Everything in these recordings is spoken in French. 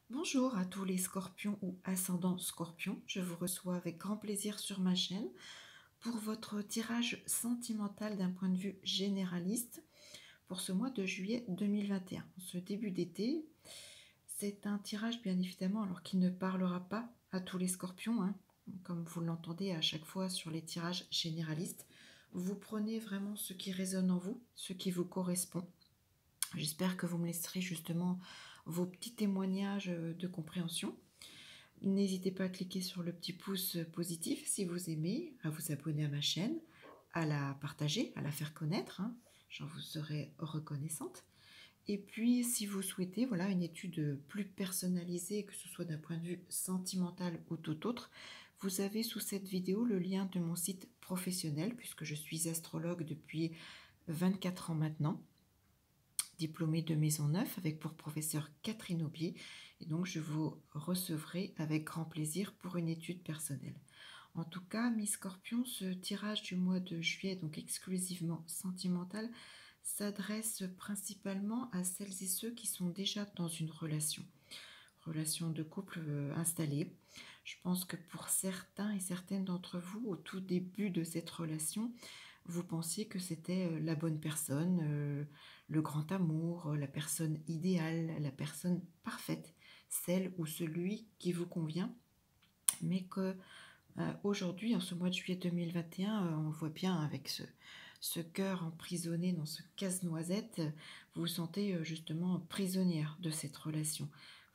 Bonjour à tous les scorpions ou ascendants scorpions, je vous reçois avec grand plaisir sur ma chaîne pour votre tirage sentimental d'un point de vue généraliste pour ce mois de juillet 2021. Ce début d'été, c'est un tirage bien évidemment alors qui ne parlera pas à tous les scorpions, comme vous l'entendez à chaque fois sur les tirages généralistes. Vous prenez vraiment ce qui résonne en vous, ce qui vous correspond. J'espère que vous me laisserez justement vos petits témoignages de compréhension. N'hésitez pas à cliquer sur le petit pouce positif si vous aimez, à vous abonner à ma chaîne, à la partager, à la faire connaître. J'en vous serai reconnaissante. Et puis, si vous souhaitez voilà, une étude plus personnalisée, que ce soit d'un point de vue sentimental ou tout autre, vous avez sous cette vidéo le lien de mon site professionnel, puisque je suis astrologue depuis 24 ans maintenant, diplômée de Maisonneuve avec pour professeur Catherine Aubier, et donc je vous recevrai avec grand plaisir pour une étude personnelle. En tout cas, Miss Scorpion, ce tirage du mois de juillet, donc exclusivement sentimental, s'adresse principalement à celles et ceux qui sont déjà dans une relation de couple installée. Je pense que pour certains et certaines d'entre vous, au tout début de cette relation, vous pensiez que c'était la bonne personne, le grand amour, la personne idéale, la personne parfaite, celle ou celui qui vous convient, mais que aujourd'hui, en ce mois de juillet 2021, on voit bien avec ce cœur emprisonné dans ce casse-noisette, vous vous sentez justement prisonnière de cette relation.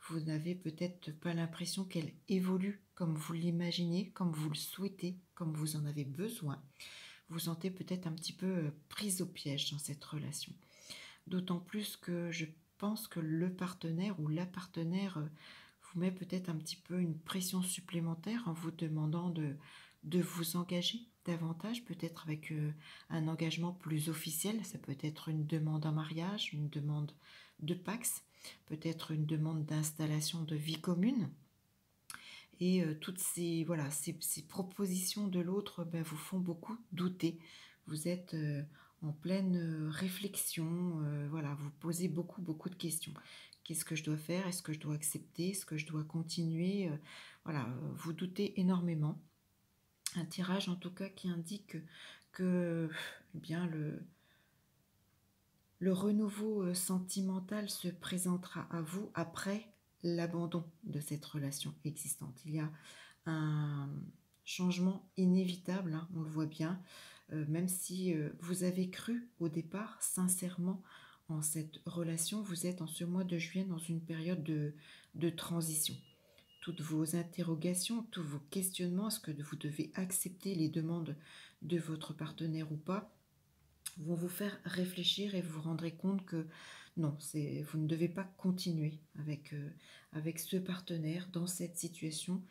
Vous n'avez peut-être pas l'impression qu'elle évolue comme vous l'imaginez, comme vous le souhaitez, comme vous en avez besoin. Vous vous sentez peut-être un petit peu prise au piège dans cette relation. D'autant plus que je pense que le partenaire ou la partenaire vous met peut-être un petit peu une pression supplémentaire en vous demandant de vous engager davantage, peut-être avec un engagement plus officiel. Ça peut être une demande en mariage, une demande de Pacs, peut-être une demande d'installation de vie commune. Et toutes ces, voilà, ces propositions de l'autre vous font beaucoup douter. Vous êtes en pleine réflexion, voilà, vous posez beaucoup de questions. Qu'est-ce que je dois faire? Est-ce que je dois accepter? Est-ce que je dois continuer? Voilà, vous doutez énormément. Un tirage en tout cas qui indique que eh bien, le renouveau sentimental se présentera à vous après l'abandon de cette relation existante. Il y a un changement inévitable, on le voit bien, même si vous avez cru au départ sincèrement en cette relation, vous êtes en ce mois de juillet dans une période de transition. Toutes vos interrogations, tous vos questionnements, est-ce que vous devez accepter les demandes de votre partenaire ou pas, vont vous faire réfléchir et vous vous rendrez compte que non, vous ne devez pas continuer avec ce partenaire dans cette situation,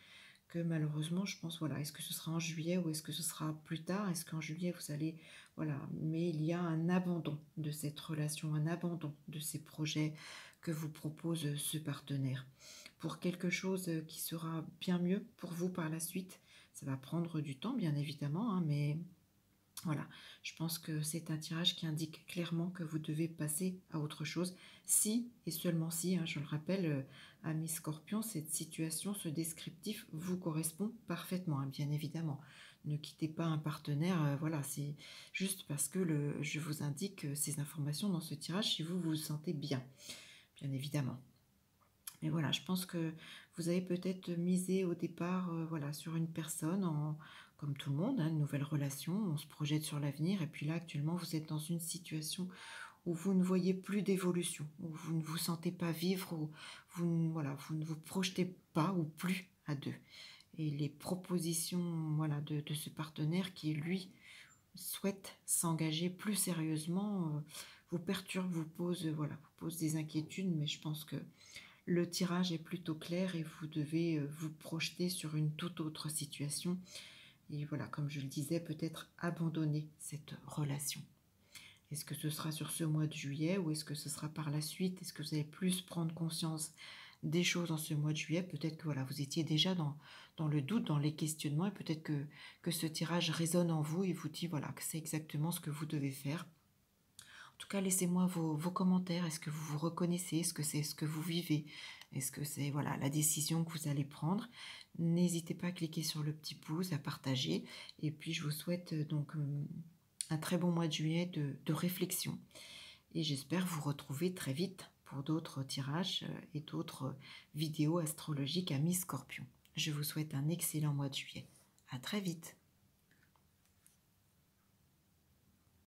que malheureusement, je pense, voilà, est-ce que ce sera en juillet ou est-ce que ce sera plus tard? Est-ce qu'en juillet, vous allez, voilà, mais il y a un abandon de cette relation, un abandon de ces projets que vous propose ce partenaire. Pour quelque chose qui sera bien mieux pour vous par la suite, ça va prendre du temps, bien évidemment, mais voilà, je pense que c'est un tirage qui indique clairement que vous devez passer à autre chose. Si, et seulement si, je le rappelle, ami Scorpion, cette situation, ce descriptif vous correspond parfaitement, bien évidemment. Ne quittez pas un partenaire, voilà, c'est juste parce que je vous indique ces informations dans ce tirage si vous vous sentez bien évidemment. Mais voilà, je pense que vous avez peut-être misé au départ voilà, sur une personne, comme tout le monde, une nouvelle relation, on se projette sur l'avenir, et puis là actuellement vous êtes dans une situation où vous ne voyez plus d'évolution, où vous ne vous sentez pas vivre, où voilà, vous ne vous projetez pas ou plus à deux. Et les propositions voilà, de ce partenaire qui, lui, souhaite s'engager plus sérieusement, vous perturbe, voilà, vous pose des inquiétudes, mais je pense que le tirage est plutôt clair et vous devez vous projeter sur une toute autre situation. Et voilà, comme je le disais, peut-être abandonner cette relation. Est-ce que ce sera sur ce mois de juillet ou est-ce que ce sera par la suite? Est-ce que vous allez plus prendre conscience des choses en ce mois de juillet? Peut-être que voilà, vous étiez déjà dans le doute, dans les questionnements, et peut-être que ce tirage résonne en vous et vous dit voilà, que c'est exactement ce que vous devez faire. En tout cas, laissez-moi vos commentaires. Est-ce que vous vous reconnaissez? Est-ce que c'est ce que vous vivez? Est-ce que c'est voilà la décision que vous allez prendre? N'hésitez pas à cliquer sur le petit pouce, à partager. Et puis, je vous souhaite donc un très bon mois de juillet de réflexion. Et j'espère vous retrouver très vite pour d'autres tirages et d'autres vidéos astrologiques à mi-Scorpion. Je vous souhaite un excellent mois de juillet. À très vite.